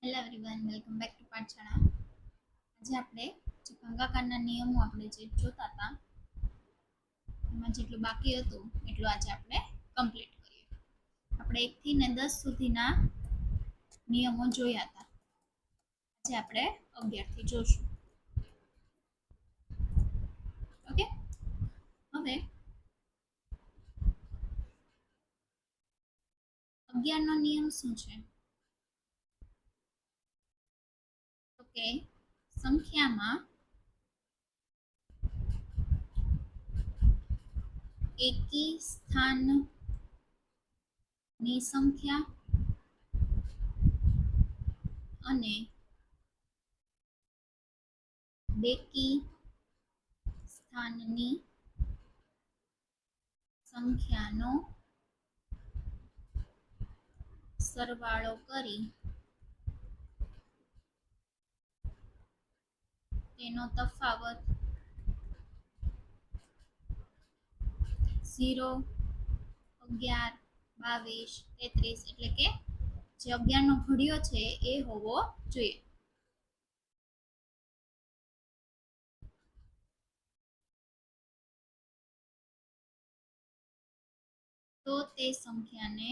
Hello everyone, welcome back to Pathshala. આજે આપણે જે ભાગાકારના નિયમો આપણે જે જોતા હતા એમાં જેટલું બાકી હતું એટલું આજે આપણે કમ્પ્લીટ કરીએ. આપણે 1 થી ને 10 સુધીના નિયમો જોયા હતા. આજે આપણે 11 થી જોશું. ઓકે, હવે 11 નો નિયમ શું છે? તો કે સંખ્યામાં એકી સ્થાનની સંખ્યા અને બેકી સ્થાનની સંખ્યાનો સરવાળો કરી તેનો તફાવત 0, 11, 22, 33 એટલે કે જે 11 નો ઘડિયો છે એ હોવો જોઈએ. તો તે સંખ્યાને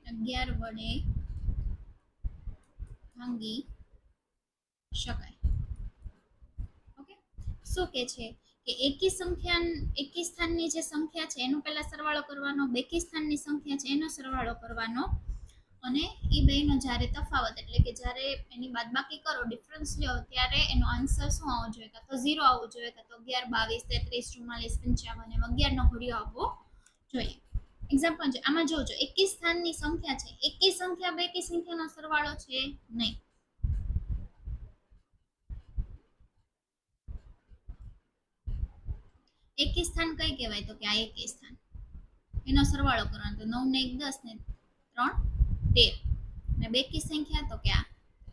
11 વડે ભાંગી શકાય. ઓકે, શું કે છે કે એકી સ્થાનની જે સંખ્યા છે એનો પહેલા સરવાળો કરવાનો, બેકી સ્થાનની સંખ્યા છે એનો સરવાળો કરવાનો, અને એ બેનો જ્યારે તફાવત એટલે કે જ્યારે એની બાદબાકી કરો, ડિફરન્સ લો, ત્યારે એનો આન્સર શું આવવો જોઈએ? કાં તો 0 આવવું જોઈએ, કાં તો 11, 22, 33, 44, 55 એમ 11 નો ઘડિયો આવવો જોઈએ. એક્ઝામ્પલ છે, આમાં જોજો એકી સ્થાનની સંખ્યા છે, એકી સંખ્યા બેકી સંખ્યાનો સરવાળો છે નહીં. એકી સ્થાન કઈ કહેવાય? તો કે આ એકી સ્થાન, એનો સરવાળો કરવાનો. તો 9 ને 1 10 ને 3 13 ને બેકી સંખ્યા તો કે આ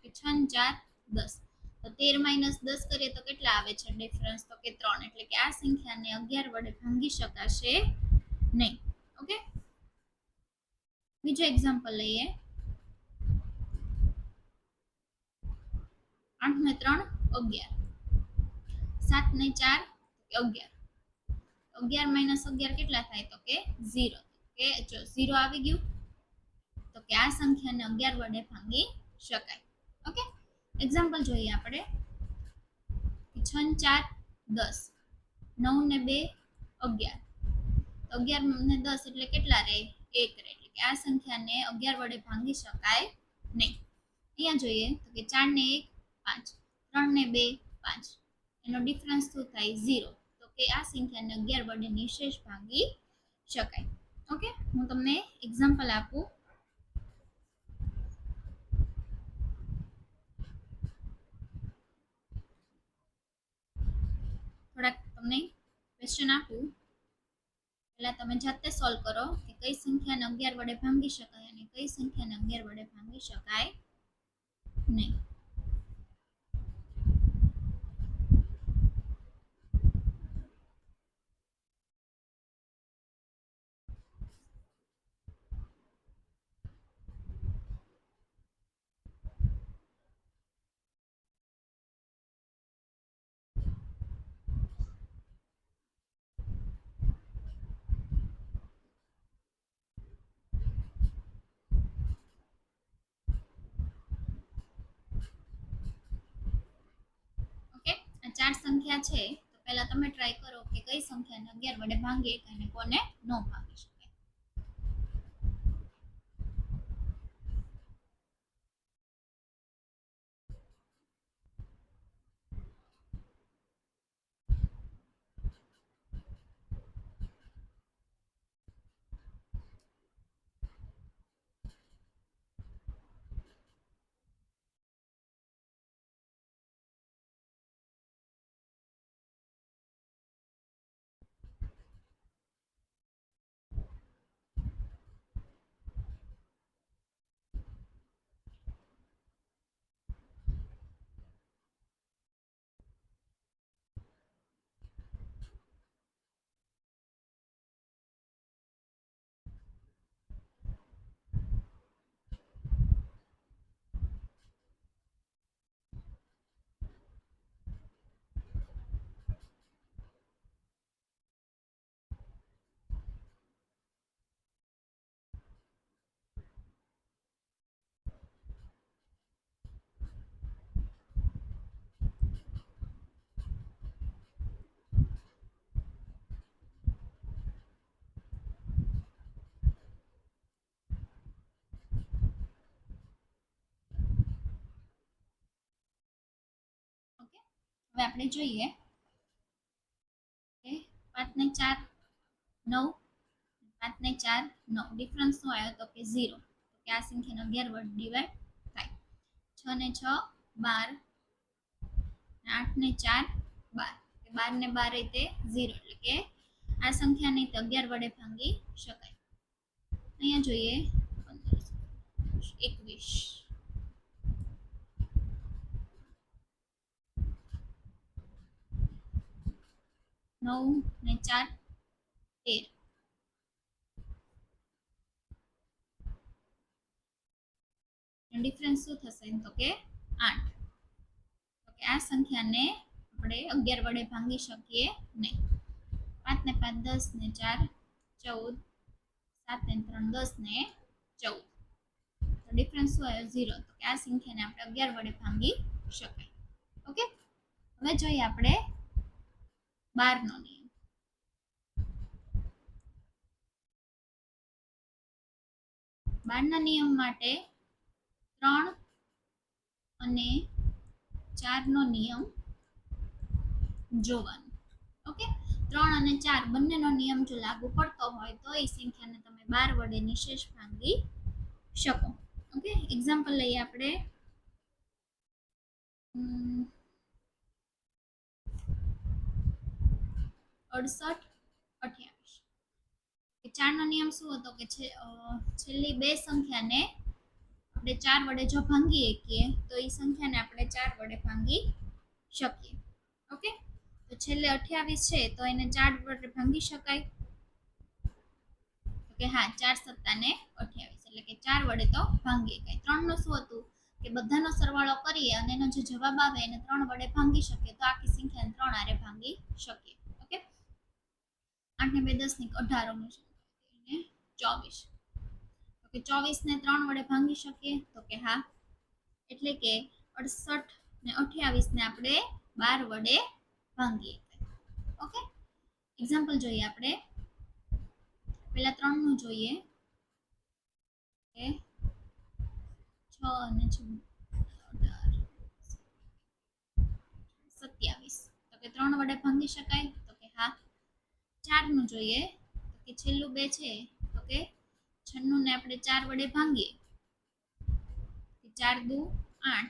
6 ને 4 10. તો 13 - 10 કરીએ તો કેટલા આવે છે ડિફરન્સ? તો કે 3. એટલે કે આ સંખ્યાને 11 વડે ભાંગી શકાશે નહીં. ઓકે, બીજો એક્ઝામ્પલ લઈએ. 8 ને 3 11, 7 ને 4 11. 11 - 11 કેટલા થાય? તો કે 0. કે જો 0 આવી ગયું તો કે આ સંખ્યાને 11 વડે ભાંગી શકાય. ઓકે, એક્ઝામ્પલ જોઈએ આપણે. 6 ને 4 10, 9 ને 2 11. 11 ને 10 એટલે કેટલા રહે? 1 રહે. એટલે કે આ સંખ્યાને 11 વડે ભાંગી શકાય નહીં. અહીંયા જોઈએ તો કે 4 ને 1 5, 3 ને 2 5, એનો ડિફરન્સ શું થાય? 0. તો કે આ સંખ્યાને 11 વડે નિશેષ ભાંગી શકાય. ઓકે, હું તમને એક્ઝામ્પલ આપું. થોડાક તમને ક્વેશ્ચન આપું, પહેલા તમે જાતે સોલ્વ કરો કે કઈ સંખ્યાને 11 વડે ભાંગી શકાય અને કઈ સંખ્યાને 11 વડે ભાંગી શકાય નહીં. ઓકે, આ 4 સંખ્યા છે, તો પહેલા તમે ટ્રાય કરો કે કઈ સંખ્યાને 11 વડે ભાંગી શકાય અને કોને ન ભાંગી શકાય. હવે આપણે જોઈએ કે 5 ને 4 9, 5 ને 4 9, ડિફરન્સ શું આવ્યો તો કે 0, તો કે આ સંખ્યાને 11 વડે ડિવાઈડ થાય. 6 ને 6 12, 8 ને 4 12, 12 ને 12 તે 0, એટલે કે આ સંખ્યાને 11 વડે ભાંગી શકાય. અહીંયા જોઈએ 21, 9 ને 4 13, ડિફરન્સ શું થશે તો કે 8, તો કે આ સંખ્યાને આપણે 11 વડે ભાંગી શકીએ નહીં. 5 ને 5 10 ને 4 14, 7 ને 3 10 ને 14, તો ડિફરન્સ શું આવ્યો 0, તો કે આ સંખ્યાને આપણે 11 વડે ભાંગી શકાય. ઓકે, હવે જોઈએ આપણે 12 નો નિયમ. 12 ના નિયમ માટે 3 અને 4 નો નિયમ જોવાનો. ઓકે, 3 અને 4 બંનેનો નિયમ જો લાગુ પડતો હોય તો એ સંખ્યાને તમે 12 વડે નિશેષ ભાંગી શકો. ઓકે, એક્ઝામ્પલ લઈએ આપણે 68 28. 4 નો નિયમ શું હતો કે છેલ્લી બે સંખ્યાને આપણે 4 વડે જો ભાંગી શકીએ તો એ સંખ્યાને આપણે 4 વડે ભાંગી શકીએ. ઓકે, તો છેલ્લે 28 છે તો એને 4 વડે ભાંગી શકાય, તો કે હા 4 સત્તા ને 28, એટલે કે 4 વડે તો ભાંગી શકાય. 3 નું શું હતું કે બધાનો સરવાળો કરીએ અને એનો જે જવાબ આવે એને 3 વડે ભાંગી શકીએ, તો આખી સંખ્યાને 3 આરે ભાંગી શકીએ. ઓકે, 8 ને 2 10 ને 18 ને 24, તો કે 24 ને 3 વડે ભાંગી શકીએ, તો કે હા, એટલે કે 68 ને 28 ને આપણે 12 વડે ભાંગીએ. ઓકે, એક્ઝામ્પલ જોઈએ આપણે પહેલા 3 નું જોઈએ કે 6 અને 18 27, તો કે 3 વડે ભાંગી શકાય, તો કે હા. 4 નું જોઈએ તો કે છેલ્લું બે છે તો કે 96 ને આપણે 4 વડે ભાંગીએ, 4 દુ 8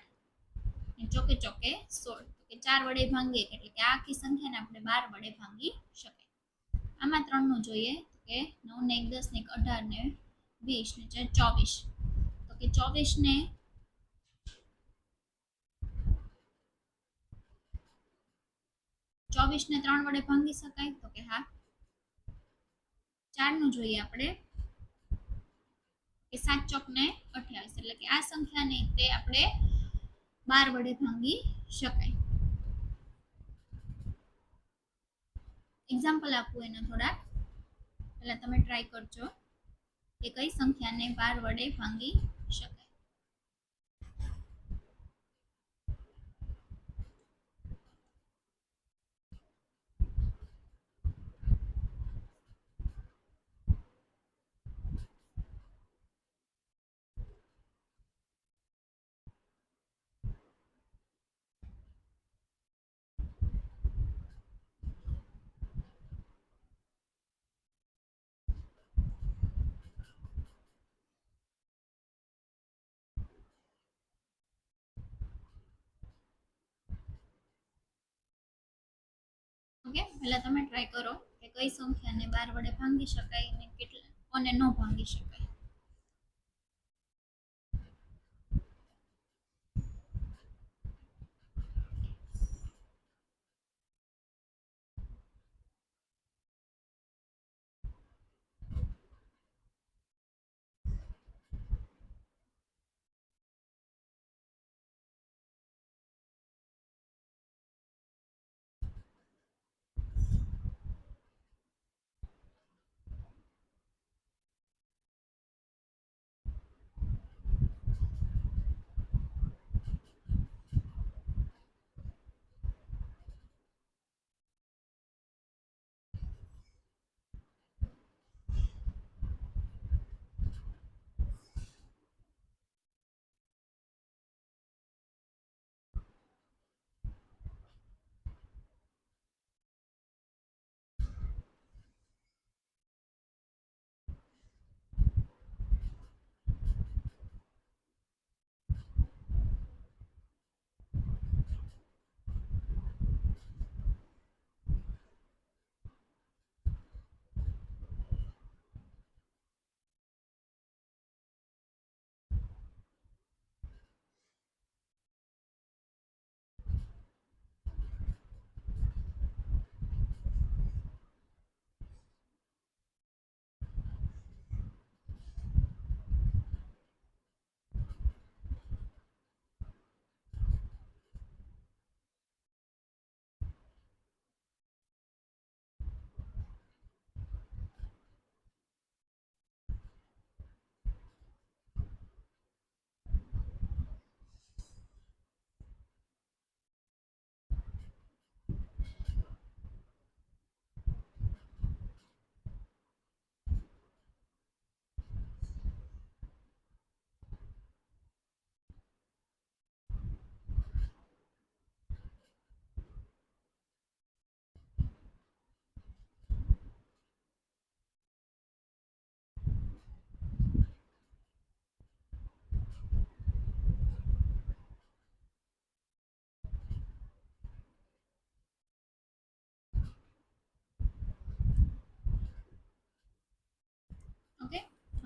ને ચોકે ચોકે 16, તો કે 4 વડે ભાંગીએ એટલે કે આ આખી સંખ્યાને આપણે 12 વડે ભાંગી શકાય. આમાં 3 નું જોઈએ કે 9 ને 1 10 ને 18 ને 20 ને 24, તો કે 24 ને 3 વડે ભાંગી શકાય, તો કે હા. 4 નું જોઈએ આપણે કે 7 ચોક ને 28, એટલે કે આ સંખ્યાને તે આપણે 12 વડે ભાંગી શકાય. એક્ઝામ્પલ આપું એના થોડા, પહેલા તમે ટ્રાય કરજો કે કઈ સંખ્યાને 12 વડે ભાંગી શકાય. ઓકે, પહેલા તમે ટ્રાય કરો કે કઈ સંખ્યાને 12 વડે ભાંગી શકાય અને કેટલા કોને ન ભાંગી શકાય.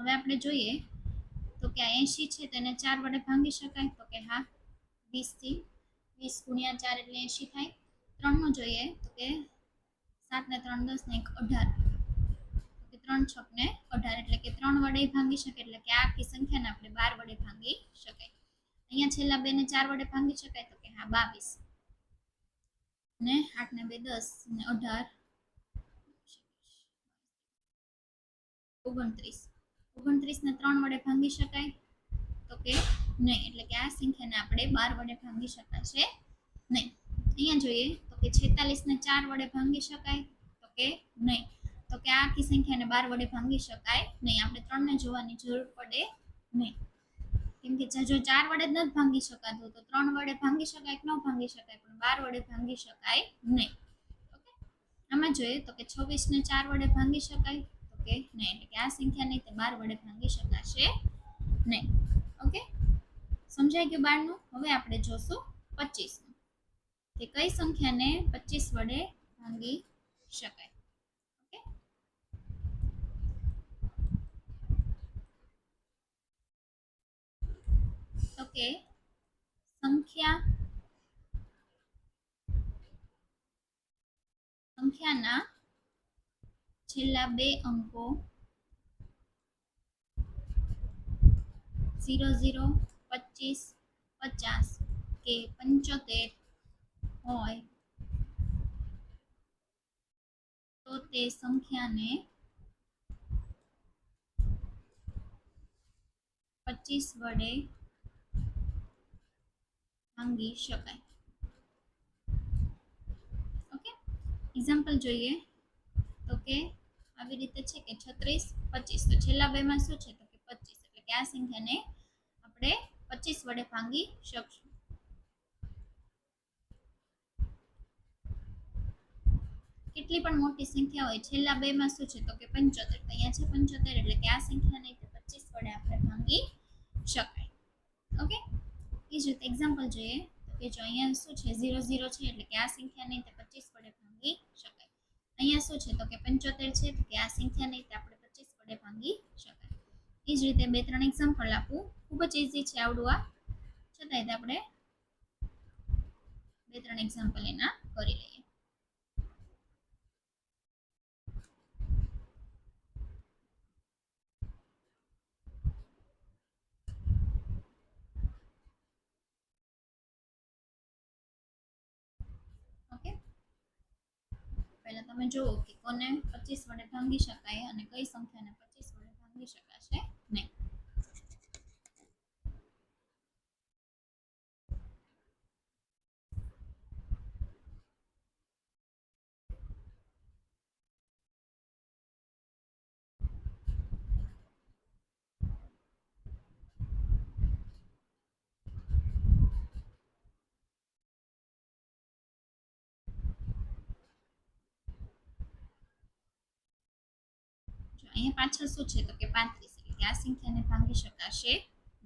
હવે આપણે જોઈએ તો કે આ 80 છે તેને 4 વડે ભાંગી શકાય તો કે હા 20 થી 20 ગુણ્યા 4 એટલે 80 થાય. 3 નું જોઈએ તો કે 7 ને 3 10 ને 1 18 કે 3 6 ને 18 એટલે કે 3 વડે ભાંગી શકે એટલે કે આ આખી સંખ્યાને આપણે 12 વડે ભાંગી શકાય. અહીંયા છેલ્લા બે ને 4 વડે ભાંગી શકાય તો કે હા 22 ને 8 ને 2 10 ને 18 29 29 ને 3 વડે ભાંગી શકાય તો કે નહીં એટલે કે આ સંખ્યાને આપણે 12 વડે ભાંગી શકાશે નહીં. અહીંયા જોઈએ તો કે 46 ને 4 વડે ભાંગી શકાય તો કે નહીં તો કે આ આખી સંખ્યાને 12 વડે ભાંગી શકાય નહીં. આપણે 3 ને જોવાની જરૂર પડે નહીં કેમ કે જો 4 વડે જ નથી ભાંગી શકાતું તો 3 વડે ભાંગી શકાય કે ન ભાંગી શકાય પણ 12 વડે ભાંગી શકાય નહીં. ઓકે આમાં જોઈએ તો કે 26 ને 4 વડે ભાંગી શકાય તો કે નહીં એટલે કે આ સંખ્યા નહીં તે 12 વડે ભાંગી શકાશે નહીં. ઓકે સમજાઈ ગયું 12 નું. હવે આપણે જોશું 25 નું કે કઈ સંખ્યાને 25 વડે ભાંગી શકાય. ઓકે તો કે સંખ્યાના છેલ્લા બે અંકો 00 25 50 કે 75 હોય તો તે સંખ્યાને 25 વડે ભાંગી શકાય. ઓકે એક્ઝામ્પલ જોઈએ તો કે આવી રીતે છે કે 36 25 તો છેલ્લા બેમાં શું છે તો કે 25 એટલે કે આ સંખ્યાને આપણે 25 વડે ભાંગી શકશું. કેટલી પણ મોટી સંખ્યા હોય છેલ્લા બેમાં શું છે તો કે 75 તો અહીંયા છે 75 એટલે કે આ સંખ્યાને 25 વડે આપણે ભાંગી શકાય. ઓકે એ જ રીતે એક્ઝામ્પલ જોઈએ તો કે જો અહીંયા શું છે 00 છે એટલે કે આ સંખ્યાને 25 વડે ભાંગી શકાય. અહીંયા શું છે તો કે 75 છે તો કે આ સંખ્યાને આપણે 25 વડે ભાંગી શકાય. એ જ રીતે બે ત્રણ એક્ઝામ્પલ આપું. ખૂબ જ ઇઝી છે આવડું આ છતાંય આપણે બે ત્રણ એક્ઝામ્પલ એના કરી લઈએ. ઓકે પહેલા તમે જુઓ કે કોને 25 વડે ભાંગી શકાય અને કઈ સંખ્યાને 25 વડે ભાંગી શકાશે નહીં. અહીંયા પાછળ શું છે તો કે 35 એટલે કે આ સંખ્યાને ભાંગી શકાશે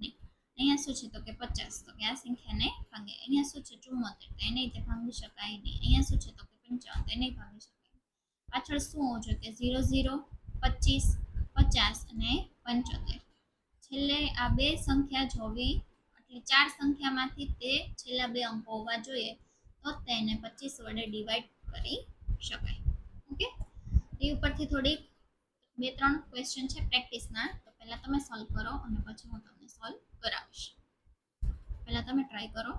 નહીં. અહીંયા શું છે તો કે 50 તો કે આ સંખ્યાને ભાંગે. અહીંયા શું છે 74 તો એને રીતે ભાંગી શકાય નહીં. અહીંયા શું છે તો કે 55 તો એને ભાંગી શકાય. પાછળ શું હોવું જોઈએ કે 00 25 50 અને 75 છેલ્લે આ બે સંખ્યા જોવી એટલે ચાર સંખ્યામાંથી તે છેલ્લા બે અંકો હોવા જોઈએ તો તેને 25 વડે ડિવાઈડ કરી શકાય. ઓકે એ ઉપરથી થોડીક બે ત્રણ ક્વેશ્ચન છે પ્રેક્ટિસના તો પહેલા તમે સોલ્વ કરો અને પછી હું તમને સોલ્વ કરાવીશ. પહેલા તમે ટ્રાય કરો.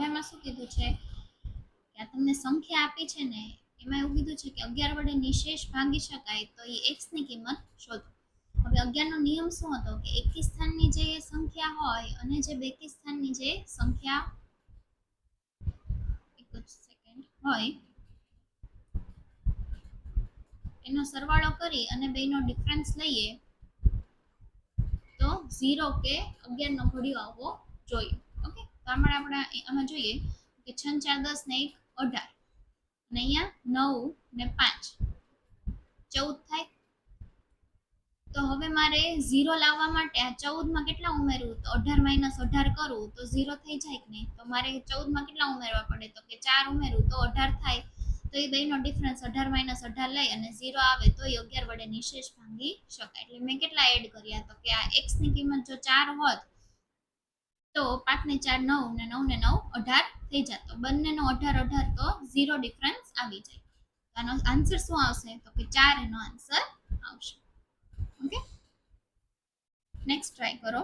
હવે એમાં શું કીધું છે કે આ તમને સંખ્યા આપી છે ને, એમાં એવું કીધું છે કે 11 વડે નિશેષ ભાંગી શકાય, તો એ x ની કિંમત શોધો. હવે 11 નો નિયમ શું હતો કે એકી સ્થાનની જે સંખ્યા હોય અને જે બેકી સ્થાનની જે સંખ્યા એક જ સેકન્ડ હોય એનો સરવાળો કરી અને બેનો ડિફરન્સ લઈએ તો 0 કે 11 નો ઘડિયો આવવો જોઈએ. ઓકે, તો આપણે આમાં જોઈએ કે 6 4 10 ને 1 18 અને અહીંયા 9 ને 5 14 થાય. તો હવે મારે 0 લાવવા માટે આ 14 માં કેટલા ઉમેરવું, તો 18 માઈનસ 18 કરું તો 0 થઈ જાય કે નહીં. તો મારે 14 માં કેટલા ઉમેરવા પડે, તો કે 4 ઉમેરું તો 18 થાય. તો એ બેનો ડિફરન્સ 18 માઈનસ 18 લઈ અને 0 આવે તો એ 11 વડે નિશેષ ભાંગી શકાય. એટલે મેં કેટલા એડ કર્યા, તો કે આ x ની કિંમત જો 4 હોત તો 5 ને 4 9 ને 9 ને 9 18 થઈ જાય. તો બંનેનો 18 18 તો 0 ડિફરન્સ આવી જાય. આનો આન્સર શું આવશે, તો કે 4 એનો આન્સર આવશે. ઓકે, નેક્સ્ટ ટ્રાય કરો.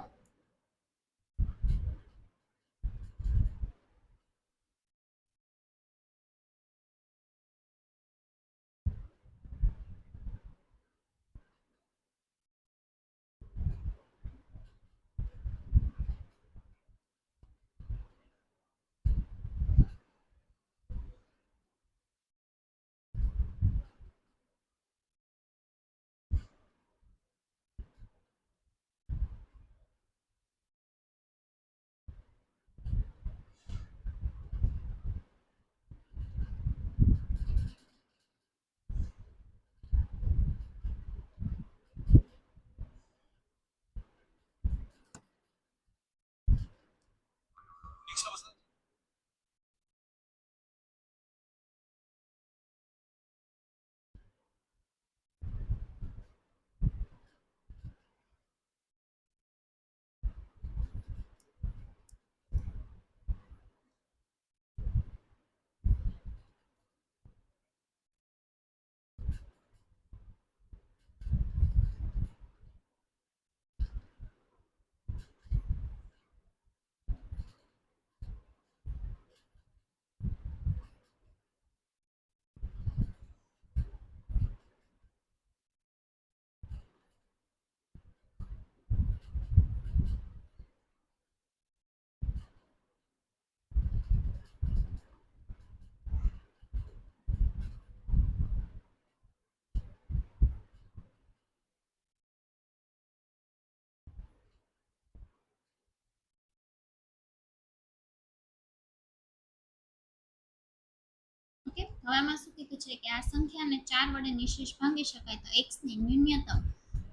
ઓકે, હવે આમાં શું કીધું છે કે આ સંખ્યાને 4 વડે નિશેષ ભાંગી શકાય, તો x ની ન્યૂનતમ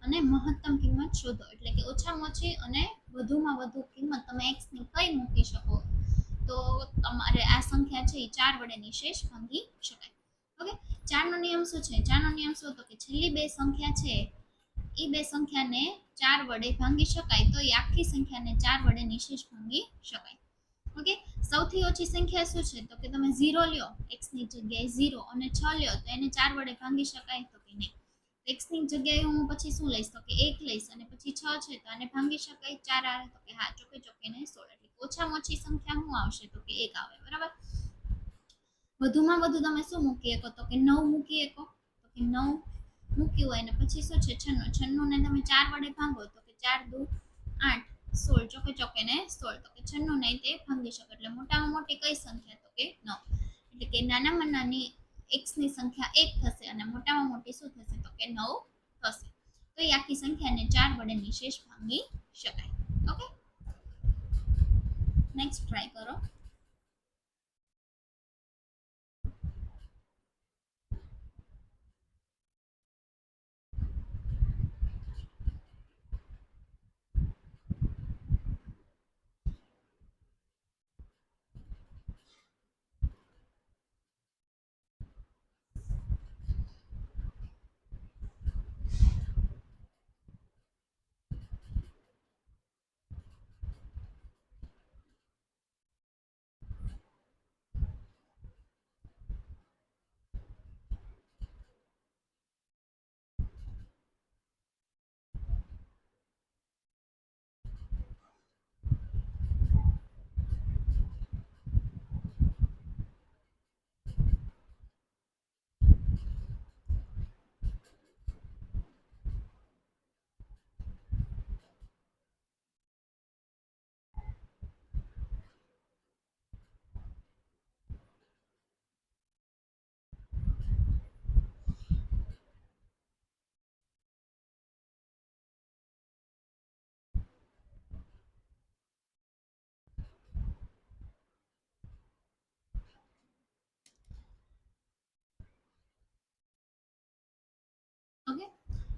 અને મહત્તમ કિંમત શોધો. એટલે કે ઓછામાં ઓછી અને વધુમાં વધુ કિંમત તમે x ની કઈ મૂકી શકો, તો તમારે આ સંખ્યા છે એ 4 વડે નિશેષ ભાંગી શકાય. ઓકે, 4 નો નિયમ શું છે, 4 નો નિયમ શું હતો કે છેલ્લી બે સંખ્યા છે એ બે સંખ્યાને 4 વડે ભાંગી શકાય, તો એ આખી સંખ્યાને 4 વડે નિશેષ ભાંગી શકાય. ઓકે, સૌથી ઓછી સંખ્યા શું છે, તો કે તમે 0 લ્યો, x ની જગ્યાએ 0 અને 6 લ્યો તો એને 4 વડે ભાંગી શકાય, તો કે નહીં. x ની જગ્યાએ હું પછી શું લઈશ, તો કે 1 લઈશ અને પછી 6 છે તો આને ભાંગી શકાય 4 આવે, તો કે હા, ચોકે ચોકે ને 16. એટલે ઓછામાં ઓછી સંખ્યા શું આવશે, તો કે 1 આવે. બરાબર, વધુમાં વધુ તમે શું મૂકી શકો, તો કે 9 મૂકી શકો. તો કે 9 મૂક્યું હોય અને પછી શું છે 96, 96 ને તમે 4 વડે ભાંગો તો કે 4 દુ 8 16, ચોકે ચોકે ને 16, તો કે 96 ને તે ભાંગી શકો. એટલે મોટામાં મોટી કઈ સંખ્યા, તો કે 9. એટલે કે નાનામાં નાની x ની સંખ્યા 1 થશે અને મોટામાં મોટી શું થશે, તો કે 9 થશે. તો એ આખી સંખ્યાને 4 વડે નિશેષ ભાંગી શકાય. ઓકે, નેક્સ્ટ ટ્રાય કરો.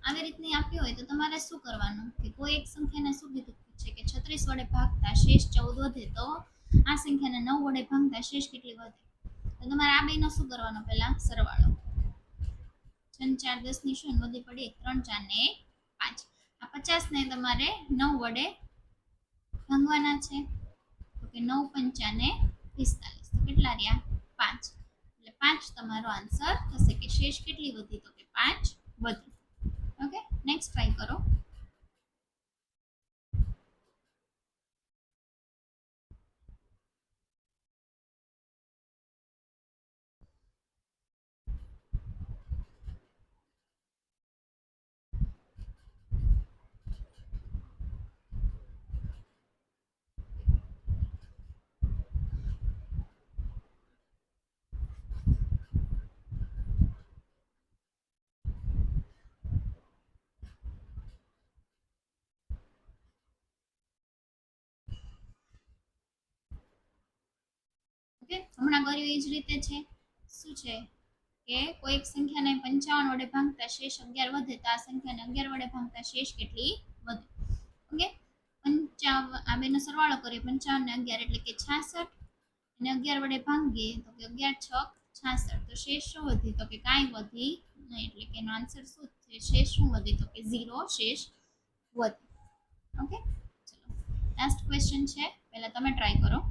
આવી રીતની આપી હોય તો તમારે શું કરવાનું કે કોઈ એક સંખ્યાને શું કીધું છે કે 36 વડે ભાગતા શેષ 14 વધે તો આ સંખ્યાને 9 વડે ભાગતા શેષ કેટલી વધે? તો તમારે આ બેનો શું કરવાનો પહેલા સરવાળો 6 4 10 ની શું વધી પડી 3 4 ને 5 આ 50 ને તમારે 9 વડે ભાગવાના છે તો કે 9 પંચા ને 45 તો કેટલા રહ્યા 5 એટલે 5 તમારો આન્સર થશે કે શેષ કેટલી વધી તો કે 5 વધી. ઓકે નેક્સ્ટ ટ્રાય કરો. ઓકે હમણાં કર્યું એ જ રીતે છે. શું છે કે કોઈ એક સંખ્યાને 55 વડે ભાગતા શેષ 11 વધે તો આ સંખ્યાને 11 વડે ભાગતા શેષ કેટલી વધે? ઓકે 55 આ બેનો સરવાળો કરીએ 55 ને 11 એટલે કે 66 અને 11 વડે ભાગીએ તો કે 11 છક 66 તો શેષ શું વધી તો કે કાંઈ વધી નહીં એટલે કે એનો આન્સર શું છે શેષ શું વધી તો કે 0 શેષ વધી. ઓકે ચલો લાસ્ટ ક્વેશ્ચન છે પહેલા તમે ટ્રાય કરો.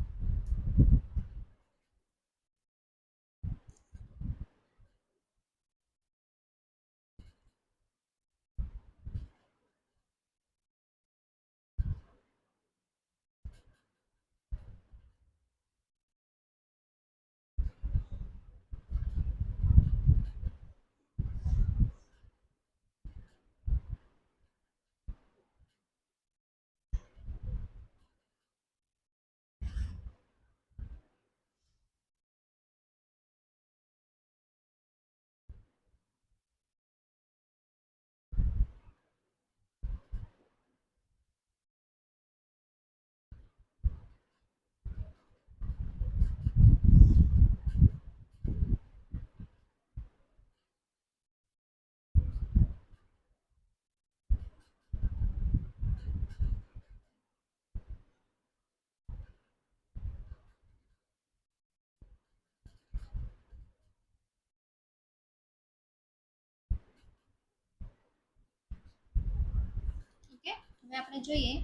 ઓકે હવે આપણે જોઈએ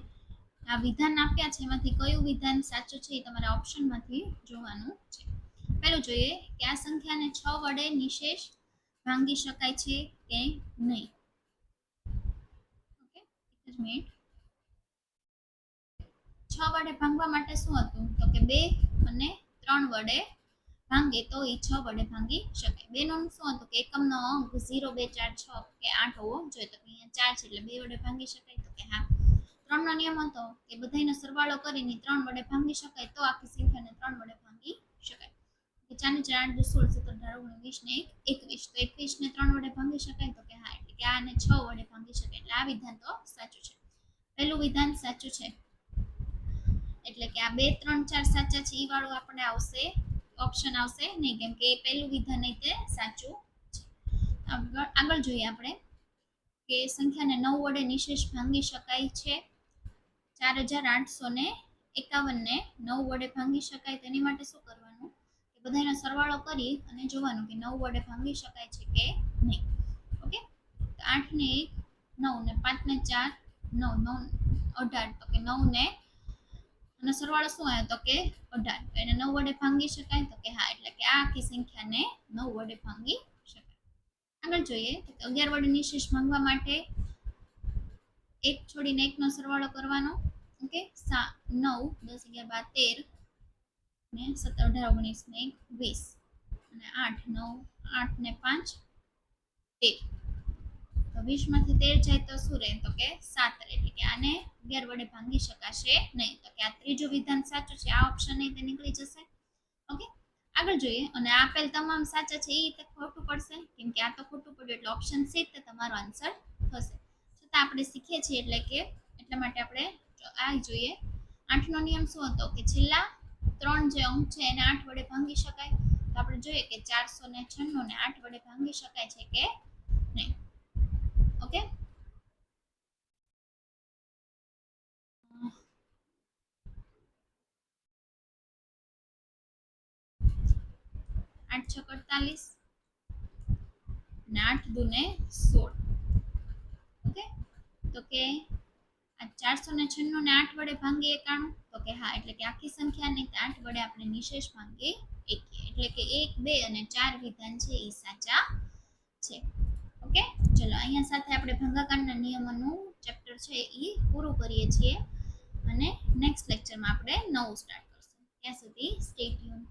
આ વિધાન આપ્યા છે એમાંથી કયું વિધાન સાચું છે એ તમારે ઓપ્શનમાંથી જોવાનું છે. પહેલું જોઈએ કે આ સંખ્યાને 6 વડે નિશેષ ભાંગી શકાય છે કે નહીં. ઓકે એક જ મિનિટ. 6 વડે ભાંગવા માટે શું હતું તો કે 2 અને 3 વડે ભાંગે તો એ 6 વડે ભાંગી શકાય. બેનો શું હતું કે એકમનો અંક 0 2 4 6 કે 8 હોવો જોઈએ તો અહીંયા 4 છે એટલે 2 વડે ભાંગી શકાય તો કે હા. 3 નો નિયમ હતો કે બધાયનો સરવાળો કરીને 3 વડે ભાંગી શકાય તો આખી સંખ્યાને 3 વડે ભાંગી શકાય. કે 4 ને 4 8 16 17 18 19 ને 21 તો 21 ને 3 વડે ભાંગી શકાય તો કે હા એટલે કે આને 6 વડે ભાંગી શકાય એટલે આ વિધાન તો સાચું છે. પહેલું વિધાન સાચું છે એટલે કે આ 2 3 4 સાચા છે ઈ વાળું આપણે આવશે ઓપ્શન આવશે નહીં કેમ કે પહેલું વિધાન નહીં તે સાચું છે. આગળ જોઈએ આપણે કે સંખ્યાને 9 વડે નિશેષ ભાંગી શકાય છે. 4851 ને 9 વડે ભાંગી શકાય તેની માટે શું કરવાનું કે બધાનો સરવાળો કરી અને જોવાનું કે 9 વડે ભાંગી શકાય છે કે નહીં. ઓકે તો 8 ને 1 9 ને 5 ને 4 9 18 તો કે 9 ને અને સરવાળો શું આવ્યો તો કે 18 તો એને 9 વડે ભાંગી શકાય તો કે હા એટલે કે આ આખી સંખ્યાને 9 વડે ભાંગી શકાય. આગળ જોઈએ તો 11 વડે નિશેષ ભાંગવા માટે એક છોડીને એકનો સરવાળો કરવાનો. ઓકે 9 10 11 12 13 ને 17 18 19 ને 20 અને 8 9 8 ને 5 13 તો 20 માંથી 13 જાય તો શું રહે તો કે 7 એટલે કે આને 11 વડે ભાંગી શકાશે નહીં તો કે આ ત્રીજું વિધાન સાચું છે આ ઓપ્શન નહીં તે નીકળી જશે. ઓકે આગળ જોઈએ અને આપેલ તમામ સાચા છે એ તો ખોટું પડશે કેમ કે આ તો ખોટું પડ્યું એટલે ઓપ્શન સી તે તમારો આન્સર થશે. છતાં આપણે શીખીએ છીએ એટલે કે એટલા માટે આપણે આ જોઈએ 8 નો નિયમ શું હતો કે છેલ્લા 3 જે અંક છે એને 8 વડે ભાંગી શકાય તો આપણે જોઈએ કે 496 ને 8 વડે ભાંગી શકાય છે કે નહીં. ઓકે 8 6 48 અને 8 દુ ને 16. ઓકે, તો કે આ 496 ને 8 વડે ભાંગીએ 91, તો કે હા, એટલે કે આખી સંખ્યાને 8 વડે આપણે નિશેષ ભાંગી એકીએ, એટલે કે 1 2 અને 4 વિધાન છે એ સાચા છે. ઓકે, ચલો અહીંયા સાથે આપણે ભાગાકારના નિયમોનું ચેપ્ટર છે એ પૂરું કરીએ છીએ અને નેક્સ્ટ લેક્ચરમાં આપણે નવું સ્ટાર્ટ કરશું. ત્યાં સુધી સ્ટે ટ્યુન.